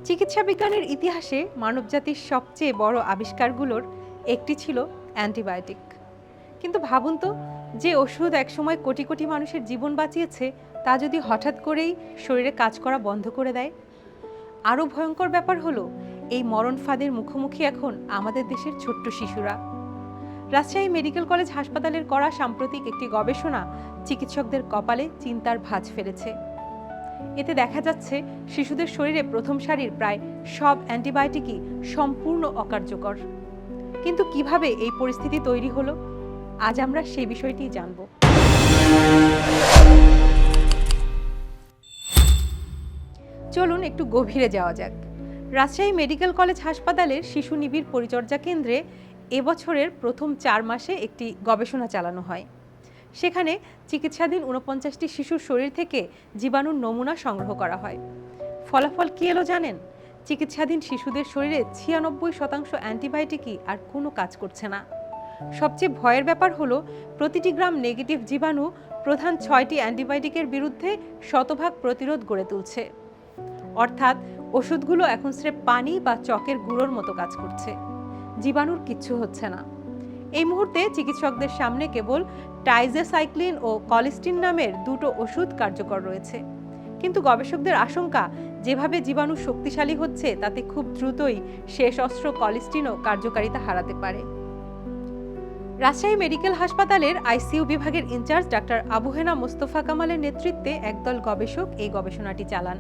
চিকিৎসা বিজ্ঞানের ইতিহাসে মানবজাতির সবচেয়ে বড় আবিষ্কারগুলোর একটি ছিল অ্যান্টিবায়োটিক। কিন্তু ভাবুন তো, যে ওষুধ একসময় কোটি কোটি মানুষের জীবন বাঁচিয়েছে তা যদি হঠাৎ করেই শরীরে কাজ করা বন্ধ করে দেয়। আরও ভয়ঙ্কর ব্যাপার হলো, এই মরণ ফাঁদের মুখোমুখি এখন আমাদের দেশের ছোট্ট শিশুরা। রাজশাহী মেডিকেল কলেজ হাসপাতালের করা সাম্প্রতিক একটি গবেষণা চিকিৎসকদের কপালে চিন্তার ভাঁজ ফেলেছে। এতে দেখা যাচ্ছে শিশুদের শরীরে প্রথম সারির প্রায় সব অ্যান্টিবায়োটিকই সম্পূর্ণ অকার্যকর। কিন্তু কিভাবে এই পরিস্থিতি তৈরি হলো, আজ আমরা সেই বিষয়টি জানব। চলুন একটু গভীরে যাওয়া যাক। রাজশাহী মেডিকেল কলেজ হাসপাতালের শিশু নিবিড় পরিচর্যা কেন্দ্রে এবছরের প্রথম 4 মাসে একটি গবেষণা চালানো হয়। সেখানে চিকিৎসাধীন 49টি শিশুর শরীর থেকে জীবাণুর নমুনা সংগ্রহ করা হয়। ফলাফল কি এলো জানেন? চিকিৎসাধীন শিশুদের শরীরে 96% অ্যান্টিবায়োটিকই আর কোনো কাজ করছে না। সবচেয়ে ভয়ের ব্যাপার হলো, প্রতিটি গ্রাম নেগেটিভ জীবাণু প্রধান 6টি অ্যান্টিবায়োটিকের বিরুদ্ধে শতভাগ প্রতিরোধ গড়ে তুলছে। অর্থাৎ ওষুধগুলো এখন স্রেফ পানি বা চকের গুঁড়োর মতো কাজ করছে, জীবাণুর কিচ্ছু হচ্ছে না। এই মুহূর্তে চিকিৎসকদের সামনে কেবল টাইজেসাইক্লিন ও কলিস্টিন নামের দুটো ওষুধ কার্যকর রয়েছে। কিন্তু গবেষকদের আশঙ্কা, যেভাবে জীবাণু শক্তিশালী হচ্ছে তাতে খুব দ্রুতই শেষ অস্ত্র কলিস্টিনও কার্যকারিতা হারাতে পারে। রাজশাহী মেডিকেল হাসপাতালের আইসিইউ বিভাগের ইনচার্জ ডাক্তার আবু হেনা মোস্তফা কামালের নেতৃত্বে একদল গবেষক এই গবেষণাটি চালান।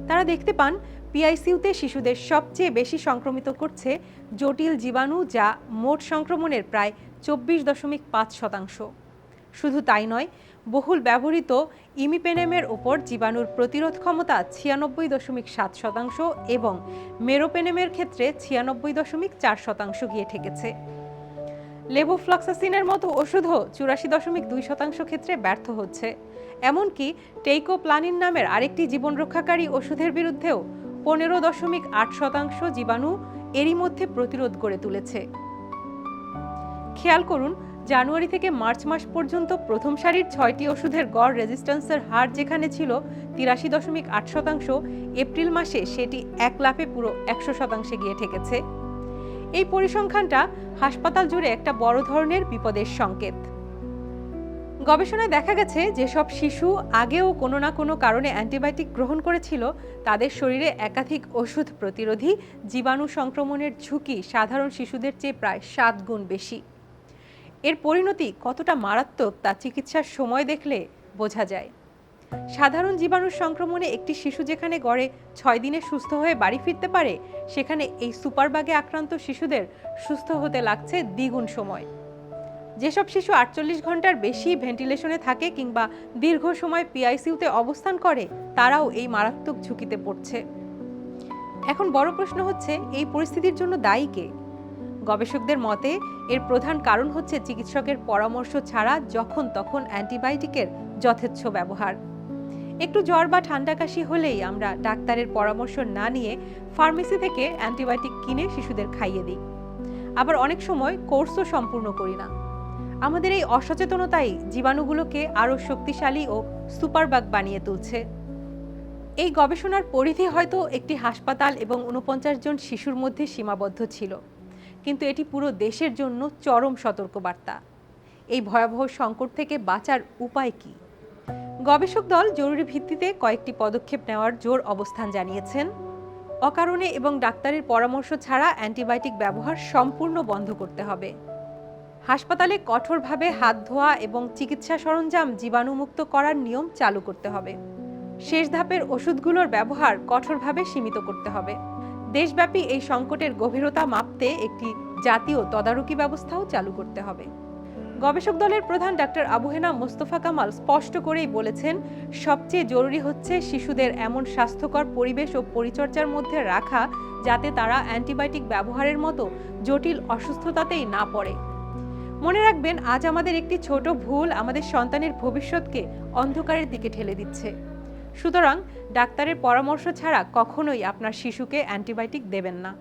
তারা দেখতে পান, পিআইসিইউতে শিশুদের সবচেয়ে বেশি সংক্রমিত করছে জটিল জীবাণু, যা মোট সংক্রমণের প্রায় 24.5%। শুধু তাই নয়, বহুল ব্যবহৃত ইমিপেনেমের ওপর জীবাণুর প্রতিরোধ ক্ষমতা 96.7% এবং মেরোপেনেমের ক্ষেত্রে 96.4% গিয়ে ঠেকেছে। লেভোফ্লক্সাসিনের মতো ওষুধও 84.2% ক্ষেত্রে ব্যর্থ হচ্ছে। এমনকি টেইকোপ্লানিন নামের আরেকটি জীবন রক্ষাকারী ওষুধের বিরুদ্ধেও 15.8% জীবাণু এরই মধ্যে প্রতিরোধ গড়ে তুলেছে। খেয়াল করুন, জানুয়ারি থেকে মার্চ মাস পর্যন্ত প্রথম সারির 6টি ওষুধের গড় রেজিস্ট্যান্সের হার যেখানে ছিল 83.8%, এপ্রিল মাসে সেটি এক লাফে পুরো 100% গিয়ে ঠেকেছে। এই পরিসংখ্যানটা হাসপাতাল জুড়ে একটা বড় ধরনের বিপদের সংকেত। গবেষণায় দেখা গেছে, যেসব শিশু আগেও কোনো না কোনো কারণে অ্যান্টিবায়োটিক গ্রহণ করেছিল তাদের শরীরে একাধিক ওষুধ প্রতিরোধী জীবাণু সংক্রমণের ঝুঁকি সাধারণ শিশুদের চেয়ে প্রায় 7 গুণ বেশি। এর পরিণতি কতটা মারাত্মক তা চিকিৎসার সময় দেখলে বোঝা যায়। সাধারণ জীবাণুর সংক্রমণে একটি শিশু যেখানে গড়ে 6 দিনে সুস্থ হয়ে বাড়ি ফিরতে পারে, সেখানে এই সুপারবাগে আক্রান্ত শিশুদের সুস্থ হতে লাগছে দ্বিগুণ সময়। যেসব শিশু 48 ঘন্টার বেশি ভেন্টিলেশনে থাকে কিংবা দীর্ঘ সময় পিআইসিইউতে অবস্থান করে, তারাও এই মারাত্মক ঝুঁকিতে পড়ছে। এখন বড় প্রশ্ন হচ্ছে, এই পরিস্থিতির জন্য দায়ী কে? গবেষকদের মতে এর প্রধান কারণ হচ্ছে চিকিৎসকের পরামর্শ ছাড়া যখন তখন অ্যান্টিবায়োটিকের যথেচ্ছ ব্যবহার। একটু জ্বর বা ঠান্ডা কাশি হলেই আমরা ডাক্তারের পরামর্শ না নিয়ে ফার্মেসি থেকে অ্যান্টিবায়োটিক কিনে শিশুদের খাইয়ে দিই। আবার অনেক সময় কোর্সও সম্পূর্ণ করি না। আমাদের এই অসচেতনতাই জীবাণুগুলোকে আরও শক্তিশালী ও সুপারবাগ বানিয়ে তুলছে। এই গবেষণার পরিধি হয়তো একটি হাসপাতাল এবং 49 জন শিশুর মধ্যে সীমাবদ্ধ ছিল, কিন্তু এটি পুরো দেশের জন্য চরম সতর্কবার্তা। এই ভয়াবহ সংকট থেকে বাঁচার উপায় কি? গবেষক দল জরুরি ভিত্তিতে কয়েকটি পদক্ষেপ নেওয়ার জোর অবস্থান জানিয়েছেন। অকারণে এবং ডাক্তারের পরামর্শ ছাড়া অ্যান্টিবায়োটিক ব্যবহার সম্পূর্ণ বন্ধ করতে হবে। হাসপাতালে কঠোরভাবে হাত ধোয়া এবং চিকিৎসা সরঞ্জাম জীবাণুমুক্ত করার নিয়ম চালু করতে হবে। শেষ ধাপের ওষুধগুলোর ব্যবহার কঠোরভাবে সীমিত করতে হবে। দেশব্যাপী এই সংকটের গভীরতা মাপতে একটি জাতীয় তদারকি ব্যবস্থাও চালু করতে হবে। গবেষক দলের প্রধান ডাক্তার আবু হেনা মোস্তফা কামাল স্পষ্ট করেই বলেছেন, সবচেয়ে জরুরি হচ্ছে শিশুদের এমন স্বাস্থ্যকর পরিবেশ ও পরিচর্যার মধ্যে রাখা যাতে তারা অ্যান্টিবায়োটিক ব্যবহারের মতো জটিল অসুস্থতাতেই না পড়ে। মনে রাখবেন, আজ আমাদের একটি ছোট ভুল আমাদের সন্তানের ভবিষ্যৎকে অন্ধকারের দিকে ঠেলে দিচ্ছে। সুতরাং ডাক্তারের পরামর্শ ছাড়া কখনোই আপনার শিশুকে অ্যান্টিবায়োটিক দেবেন না।